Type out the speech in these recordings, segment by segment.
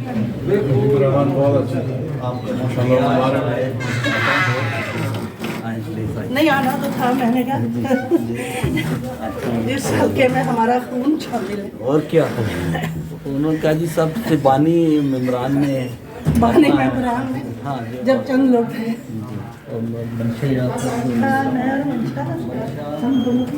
रहमान बहुत अच्छे माशाल्लाह हमारे नहीं आना तो था, मैंने कहा इस हल्के में हमारा खून शामिल है। और क्या उन्होंने कहा जी सब से बानी इमरान में बानी मेंबरान में हाँ जब चंद लोग थे, और मंशा याद हाँ, मैं और मंशा, हम दोनों की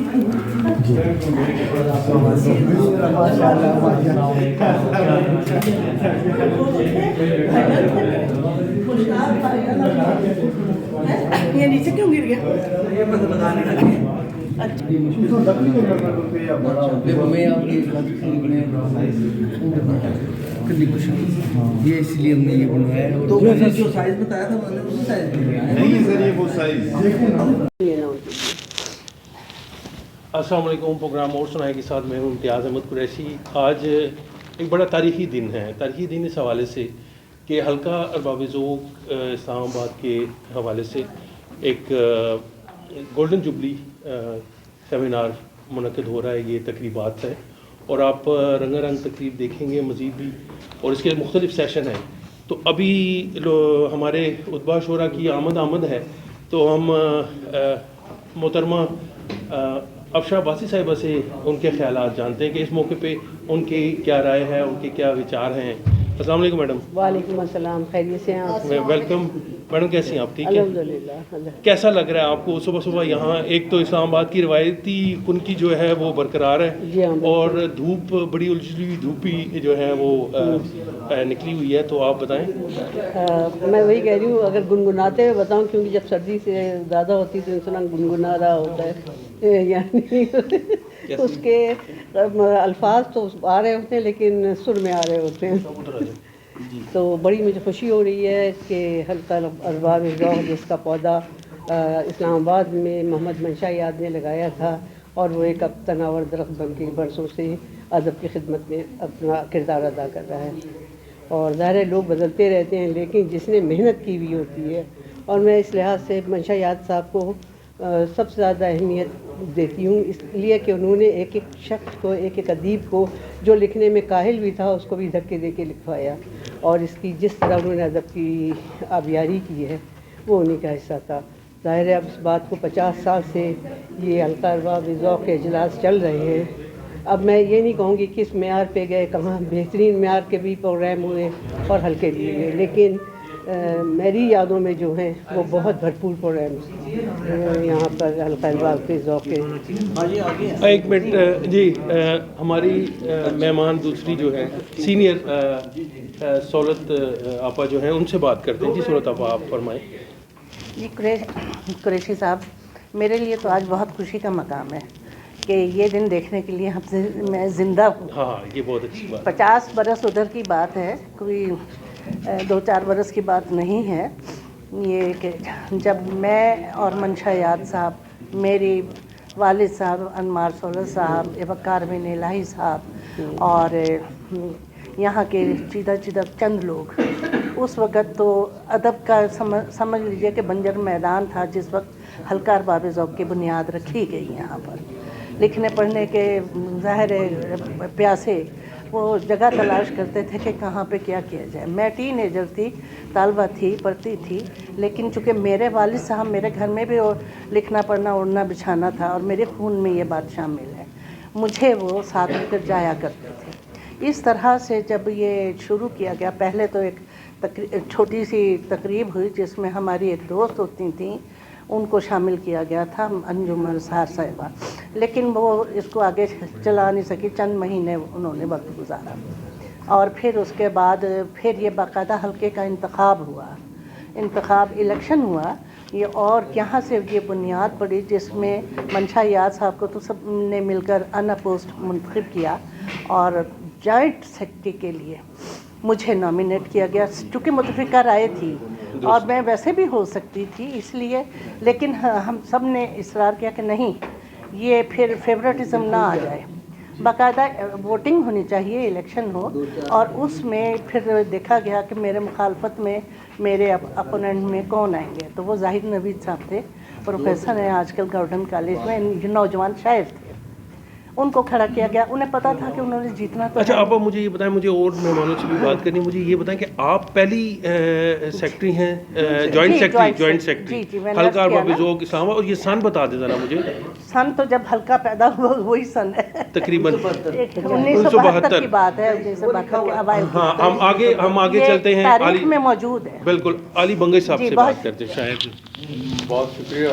ये नीचे क्यों गिर गया? ये इसलिए हमने ये बनवाया है। तो जो साइज बताया था मैंने उसी साइज में नहीं है सर ये वो साइज। अस्सलाम वालेकुम। प्रोग्राम और सुनाए के साथ मैं हूं इम्तियाज़ अहमद कुरैशी। आज एक बड़ा तारीख़ी दिन है। तारीख़ी दिन इस हवाले से कि हल्का अरबाब ज़ौक़ इस्लामाबाद के हवाले से एक गोल्डन जुबली सेमिनार मुनक़िद हो रहा है। ये तकरीबात है और आप रंगारंग तकरीब देखेंगे मज़ीद भी, और इसके मुख्तलिफ़ सेशन हैं। तो अभी हमारे उतबा शोरा की आमद है, तो हम मोहतरमा अफशा अब्बासी साहिबा से उनके ख़यालात जानते हैं कि इस मौके पे उनकी क्या राय है, उनके क्या विचार हैं। अस्सलाम वालेकुम मैडम। वालेकुम अस्सलाम, खैरियत से हैं आप? वेलकम मैडम, कैसी हैं आप? ठीक है, अल्हम्दुलिल्लाह। कैसा लग रहा है आपको सुबह सुबह यहाँ? एक तो इस्लामाबाद की रवायती कुनकी जो है वो बरकरार है, जी हाँ, और धूप बड़ी उलझी हुई धूपी जो है वो निकली हुई है, तो आप बताएं। मैं वही कह रही हूँ, अगर गुनगुनाते हुए बताऊँ, क्योंकि जब सर्दी से ज़्यादा होती तो इंसान गुनगुना रहा होता है, यानी उसके अल्फाज तो आ रहे होते हैं लेकिन सुर में आ रहे होते हैं। तो बड़ी मुझे खुशी हो रही है कि हल्का अरबाब ज़ौक़ जिसका पौधा इस्लामाबाद में मोहम्मद मंशा याद ने लगाया था, और वो एक अब तनावर दरख्त बन के बरसों से अदब की खिदमत में अपना किरदार अदा कर रहा है। और ज़ाहिर लोग बदलते रहते हैं, लेकिन जिसने मेहनत की हुई होती है, और मैं इस लिहाज से मंशा याद साहब को सबसे ज़्यादा अहमियत देती हूँ, इसलिए कि उन्होंने एक एक शख्स को, एक एक अदीब को जो लिखने में काहिल भी था उसको भी धक्के दे के लिखवाया, और इसकी जिस तरह उन्होंने अदब की आबियारी की है वो उन्हीं का हिस्सा था। ज़ाहिर है अब इस बात को 50 साल से ये हल्का अरबाब ज़ौक़ के इजलास चल रहे हैं। अब मैं ये नहीं कहूँगी किस मेयार पे गए, कहाँ बेहतरीन मेयार के भी प्रोग्राम हुए और हल्के भी हुए, लेकिन मेरी यादों में जो हैं वो बहुत भरपूर प्रोग्राम यहाँ पर हल्का अरबाब के ज़ौक़ के। एक मिनट जी, हमारी मेहमान दूसरी जो है सीनियर सौलत आपा जो हैं उनसे बात करते हैं। जी सौलत आपा, आप फरमाएं। जी कुरैशी साहब, मेरे लिए तो आज बहुत खुशी का मकाम है कि ये दिन देखने के लिए मैं ज़िंदा हूँ। हाँ, ये बहुत अच्छी बात। 50 बरस उधर की बात है, कोई 2-4 बरस की बात नहीं है। ये कि जब मैं और मंशा याद साहब, मेरी वालिद साहब अनमार सौलत साहब, वक़ार बिन इलाही साहब, और यहाँ के चीदा चंद लोग, उस वक़्त तो अदब का समझ लीजिए कि बंजर मैदान था। जिस वक्त हल्का अरबाब ज़ौक़ की बुनियाद रखी गई यहाँ पर, लिखने पढ़ने के ज़ाहिर प्यासे वो जगह तलाश करते थे कि कहाँ पे क्या किया जाए। मैं टीनेजर थी, तालबा थी, पढ़ती थी, लेकिन चूँकि मेरे वालिद साहब मेरे घर में भी लिखना पढ़ना उड़ना बिछाना था, और मेरे खून में ये बात शामिल है, मुझे वो साथ लेकर जाया करते थे। इस तरह से जब ये शुरू किया गया, पहले तो एक छोटी सी तकरीब हुई जिसमें हमारी एक दोस्त होती थी, उनको शामिल किया गया था, अंजुम अज़हार साहिबा, लेकिन वो इसको आगे चला नहीं सकी, चंद महीने उन्होंने वक्त गुजारा। और फिर उसके बाद फिर ये बाकायदा हल्के का इंतखाब हुआ, इलेक्शन हुआ ये, और यहाँ से ये बुनियाद पड़ी जिसमें मंशा याद साहब को तो सब ने मिलकर अनअपोज्ड मुंतखब किया, और जॉइंट सेक्रेटरी के लिए मुझे नॉमिनेट किया गया, चूँकि मुतफ़िका राय थी और मैं वैसे भी हो सकती थी इसलिए, लेकिन हम सब ने इसरार किया कि नहीं, ये फिर फेवरेटिज़म ना आ जाए, बाकायदा वोटिंग होनी चाहिए, इलेक्शन हो। और उसमें फिर देखा गया कि मेरे मुखालफत में मेरे अपोनेंट में कौन आएंगे, तो वो ज़ाहिद नवीद साहब थे, प्रोफेसर हैं आजकल गवर्नमेंट कॉलेज में, नौजवान शायर थे। ان کو کھڑا کیا گیا. انہیں پتا تھا کہ انہوں نے جیتنا تو اچھا ہے. آپ مجھے یہ بتائیں, مجھے اور مہمانوں سے بھی بات کرنی, مجھے یہ بتائیں کہ آپ پہلی سیکٹری ہیں, جوائنٹ سیکٹری میں نے حلقہ عرض کیا ارباب نا. ذوق اسلام آباد, اور یہ سن بتا دیں ذرا مجھے. سن تو جب حلقہ پیدا ہوا وہی سن ہے, تقریباً 1972 کی بات ہے, 1972 کے اوائل کی. ہاں, ہم آگے چلتے ہیں. تاریخ میں موجود ہے. بالکل, علی بنگش صاحب سے بات کرتے ہیں. شاید بہت شکریہ.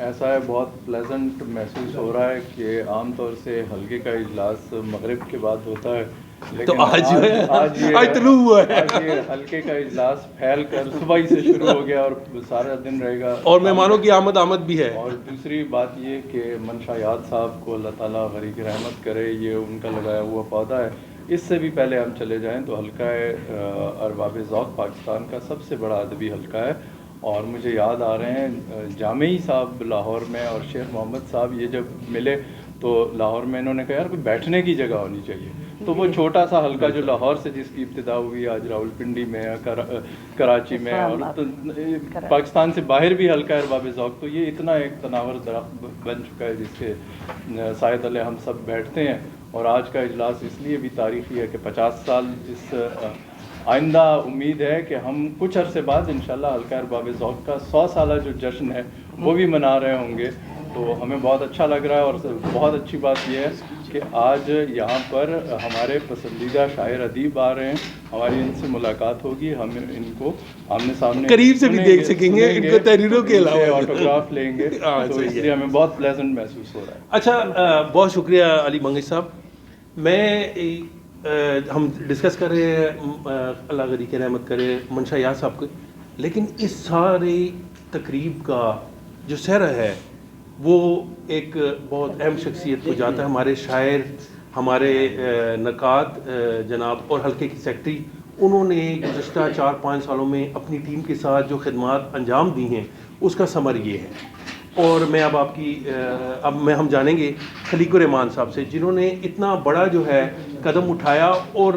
ایسا ہے, بہت پلیزنٹ محسوس ہو رہا ہے کہ عام طور سے حلقے کا اجلاس مغرب کے بعد ہوتا ہے, تو لیکن آج طلوع ہوا ہے. آج یہ حلقے کا اجلاس پھیل کر صبح ہی سے شروع ہو گیا اور سارا دن رہے گا, اور مہمانوں کی آمد بھی ہے. اور دوسری بات یہ کہ منشا یاد صاحب کو اللہ تعالیٰ غریق رحمت کرے, یہ ان کا لگایا ہوا پودا ہے. اس سے بھی پہلے ہم چلے جائیں تو حلقہ ارباب ذوق پاکستان کا سب سے بڑا ادبی حلقہ ہے, اور مجھے یاد آ رہے ہیں جامعی صاحب لاہور میں اور شیخ محمد صاحب یہ جب ملے تو لاہور میں انہوں نے کہا یار کوئی بیٹھنے کی جگہ ہونی چاہیے. تو وہ چھوٹا سا حلقہ جو لاہور سے جس کی ابتدا ہوئی, آج راولپنڈی میں, کراچی میں, اور پاکستان سے باہر بھی حلقہ ارباب ذوق, تو یہ اتنا ایک تناور درخت بن چکا ہے جس کے سائے تلے ہم سب بیٹھتے ہیں. اور آج کا اجلاس اس لیے بھی تاریخی ہے کہ 50 سال اس آئندہ امید ہے کہ ہم کچھ عرصے بعد انشاءاللہ حلقہ ارباب ذوق کا 100 سالہ جو جشن ہے وہ بھی منا رہے ہوں گے. تو ہمیں بہت اچھا لگ رہا ہے, اور بہت اچھی بات یہ ہے کہ آج یہاں پر ہمارے پسندیدہ شاعر ادیب آ رہے ہیں, ہماری ان سے ملاقات ہوگی, ہم ان کو آمنے سامنے قریب سے بھی دیکھ سکیں گے, ان کو تحریروں کے علاوہ آٹوگراف لیں گے, تو اس لیے ہمیں بہت پلیزنٹ محسوس ہو رہا ہے. اچھا, بہت شکریہ علی بنگش صاحب. ہم ڈسکس کر رہے ہیں, اللہ غریق رحمت کرے, منشا یاد صاحب کو, لیکن اس ساری تقریب کا جو سہرا ہے وہ ایک بہت اہم شخصیت کو جاتا ہے. ہمارے شاعر, ہمارے نقاد جناب اور حلقے کی سیکٹری, انہوں نے گزشتہ 4-5 سالوں میں اپنی ٹیم کے ساتھ جو خدمات انجام دی ہیں اس کا ثمر یہ ہے. اور میں اب ہم جانیں گے خلیق الرحمان صاحب سے, جنہوں نے اتنا بڑا جو ہے قدم اٹھایا, اور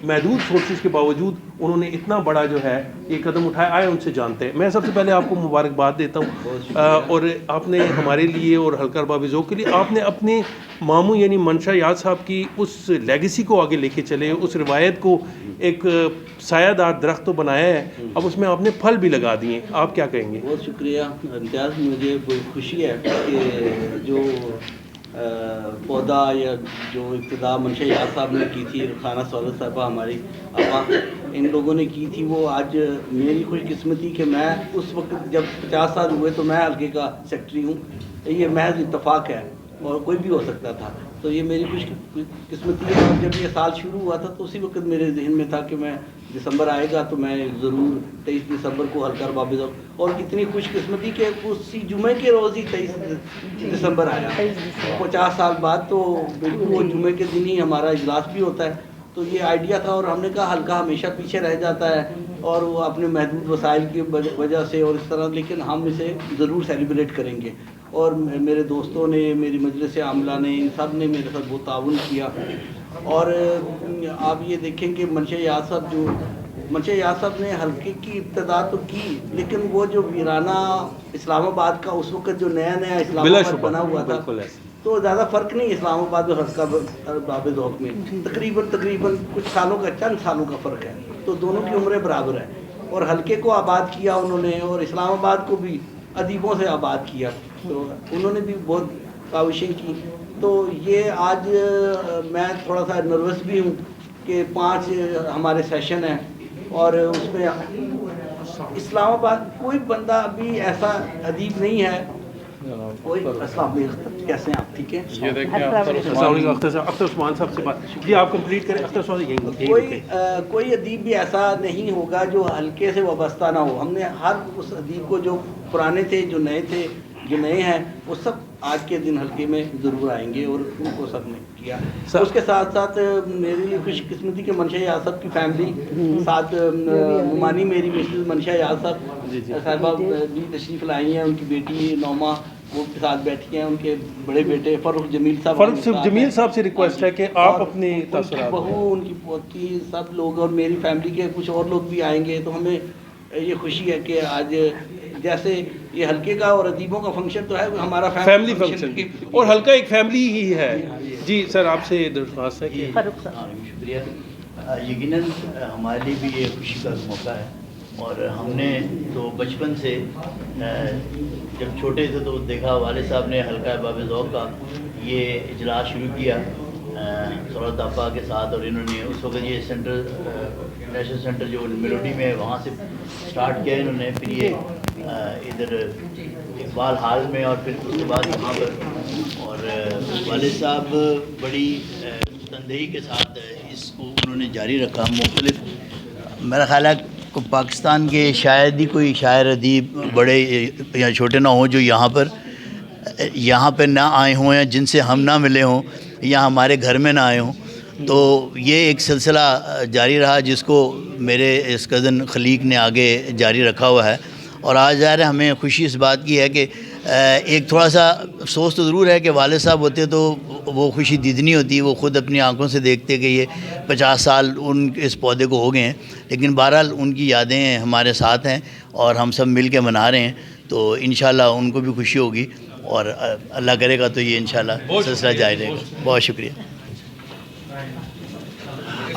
محدود سورسز کے باوجود انہوں نے اتنا بڑا جو ہے یہ قدم اٹھایا. آئے ان سے جانتے ہیں. میں سب سے پہلے آپ کو مبارکباد دیتا ہوں, اور آپ نے ہمارے لیے اور حلقہ ارباب ذوق کے لیے آپ نے اپنے ماموں یعنی منشا یاد صاحب کی اس لیگیسی کو آگے لے کے چلے, اس روایت کو ایک سایہ دار درخت تو بنایا ہے, اب اس میں آپ نے پھل بھی لگا دیے. آپ کیا کہیں گے؟ بہت شکریہ امتیاز. مجھے بہت خوشی ہے کہ جو پودا یا جو ابتدا منشا یاد صاحب نے کی تھی, رخسانہ سہولت صاحبہ ہماری آپا, ان لوگوں نے کی تھی, وہ آج میری خوش قسمتی کہ میں اس وقت جب 50 سال ہوئے تو میں حلقے کا سیکٹری ہوں. یہ محض اتفاق ہے, اور کوئی بھی ہو سکتا تھا. تو یہ میری خوش قسمتی ہے. اور جب یہ سال شروع ہوا تھا تو اسی وقت میرے ذہن میں تھا کہ میں دسمبر آئے گا تو میں ضرور 23 دسمبر کو حلقہ ارباب ذوق, اور کتنی خوش قسمتی کہ اسی جمعے کے روز ہی 23 دسمبر آیا 50 سال بعد. تو بالکل وہ جمعے کے دن ہی ہمارا اجلاس بھی ہوتا ہے. تو یہ آئیڈیا تھا, اور ہم نے کہا حلقہ ہمیشہ پیچھے رہ جاتا ہے اور وہ اپنے محدود وسائل کی وجہ سے اور اس طرح, لیکن ہم اسے ضرور سیلیبریٹ کریں گے. اور میرے دوستوں نے, میری مجلس عاملہ نے, ان سب نے میرے ساتھ بہت تعاون کیا. اور آپ یہ دیکھیں کہ منشا یاد صاحب نے حلقے کی ابتدا تو کی, لیکن وہ جو ویرانہ اسلام آباد کا اس وقت جو نیا اسلام آباد بنا ہوا تھا, تو زیادہ فرق نہیں اسلام آباد اور حلقہ ارباب ذوق میں, تقریباً کچھ سالوں کا, چند سالوں کا فرق ہے. تو دونوں کی عمریں برابر ہیں, اور حلقے کو آباد کیا انہوں نے, اور اسلام آباد کو بھی ادیبوں سے آباد کیا. تو انہوں نے بھی بہت کاوشیں کی. تو یہ آج میں تھوڑا سا نروس بھی ہوں کہ 5 ہمارے سیشن ہیں, اور اس میں اسلام آباد کوئی بندہ ابھی ایسا ادیب نہیں ہے. کوئی السلام علیکم, کیسے ہیں آپ؟ ٹھیک ہے. یہ دیکھیں السلام علیکم. اختر عثمان صاحب سے بات, جی آپ کمپلیٹ کریں. اختر عثمان, کوئی ادیب بھی ایسا نہیں ہوگا جو حلقے سے وابستہ نہ ہو. ہم نے ہر اس ادیب کو, جو پرانے تھے, جو نئے ہیں, وہ سب آج کے دن حلقے میں ضرور آئیں گے, اور ان کو سب نے کیا. اس کے ساتھ ساتھ میرے لیے خوش قسمتی کہ منشا یاد صاحب کی فیملی ساتھ, ممانی میری مسز منشا یاد صاحبہ بھی تشریف لائی ہیں, ان کی بیٹی نوما وہ کے ساتھ بیٹھی ہیں, ان کے بڑے بیٹے فرخ جمیل صاحب سے ریکویسٹ ہے کہ آپ اپنے تاثرات, بہو, ان کی پوتی, سب لوگ, اور میری فیملی کے کچھ اور لوگ بھی آئیں گے. تو ہمیں یہ خوشی ہے کہ آج जैसे ये हल्के का और अदीबों का फंक्शन तो है हमारा फैमिली फंक्शन, और हल्का एक फैमिली ही है। जी सर, आपसे दरख्वास्त है कि फारूक साहब। शुक्रिया। यकीनन हमारे लिए भी ये खुशी का मौका है, और हमने तो बचपन से जब छोटे थे तो देखा वालिद साहब ने हल्का बाब ज़ौक़ का ये इजलास शुरू किया सौरत अब्बा के साथ, और इन्होंने उस वक्त ये सेंटर नेशनल सेंटर जो मेलोडी में है वहाँ से स्टार्ट किया इन्होंने, फिर ये इधर इकबाल हाल में, और फिर उसके बाद यहाँ पर। और वालिद साहब बड़ी तनदेही के साथ इसको उन्होंने जारी रखा। मुख्तलिफ मेरा ख्याल है को पाकिस्तान के शायद ही कोई शायर अदीब बड़े या छोटे ना हों जो यहाँ पर ना आए हों, या जिनसे हम ना मिले हों, या हमारे घर में ना आए हों। तो ये एक सिलसिला जारी रहा जिसको मेरे इस कज़न खलीक ने आगे जारी रखा हुआ है। और आज ज़ाहिर है हमें खुशी इस बात की है कि एक थोड़ा सा अफसोस तो ज़रूर है कि वालिद साहब होते तो वो खुशी दीदनी होती, वो ख़ुद अपनी आंखों से देखते कि ये 50 साल उन इस पौधे को हो गए हैं। लेकिन बहरहाल उनकी यादें हमारे साथ हैं और हम सब मिल के मना रहे हैं, तो इंशाल्लाह उनको भी खुशी होगी, और अल्लाह करेगा तो ये इंशाल्लाह सिलसिला जारी रहेगा। बहुत शुक्रिया।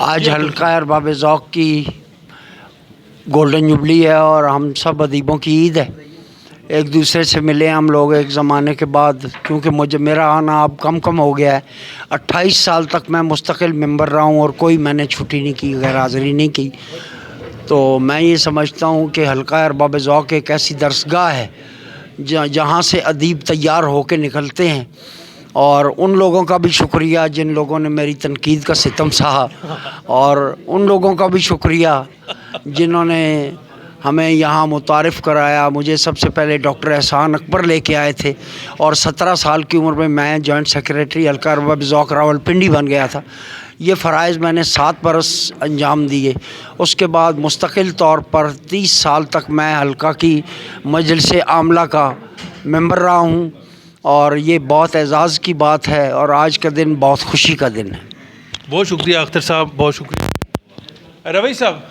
आज हल्का अरबाब ज़ौक़ की गोल्डन जुबली है और हम सब अदीबों की ईद है। एक दूसरे से मिले हम लोग एक ज़माने के बाद, क्योंकि मेरा आना अब कम हो गया है। 28 साल तक मैं मुस्तकिल मेंबर रहा हूँ और कोई मैंने छुट्टी नहीं की, गैर हाज़िरी नहीं की। तो मैं ये समझता हूँ कि हल्का अरबाब ज़ौक़ एक ऐसी दरसगाह है जहाँ से अदीब तैयार होकर निकलते हैं। और उन लोगों का भी शुक्रिया जिन लोगों ने मेरी तनकीद का सितम सहा, और उन लोगों का भी शुक्रिया जिन्होंने हमें यहाँ मुतारिफ़ कराया। मुझे सबसे पहले डॉक्टर एहसान अकबर लेके आए थे, और 17 साल की उम्र में मैं जॉइंट सेक्रेटरी हल्का अरबाब ज़ौक़ रावलपिंडी बन गया था। ये फ़राइज़ मैंने 7 बरस अंजाम दिए। उसके बाद मुस्तकिल तौर पर 30 साल तक मैं हल्का की मजलिस आमला का मेंबर रहा हूँ, और ये बहुत एज़ाज़ की बात है, और आज का दिन बहुत खुशी का दिन है। बहुत शुक्रिया अख्तर साहब, बहुत शुक्रिया। रवि साहब।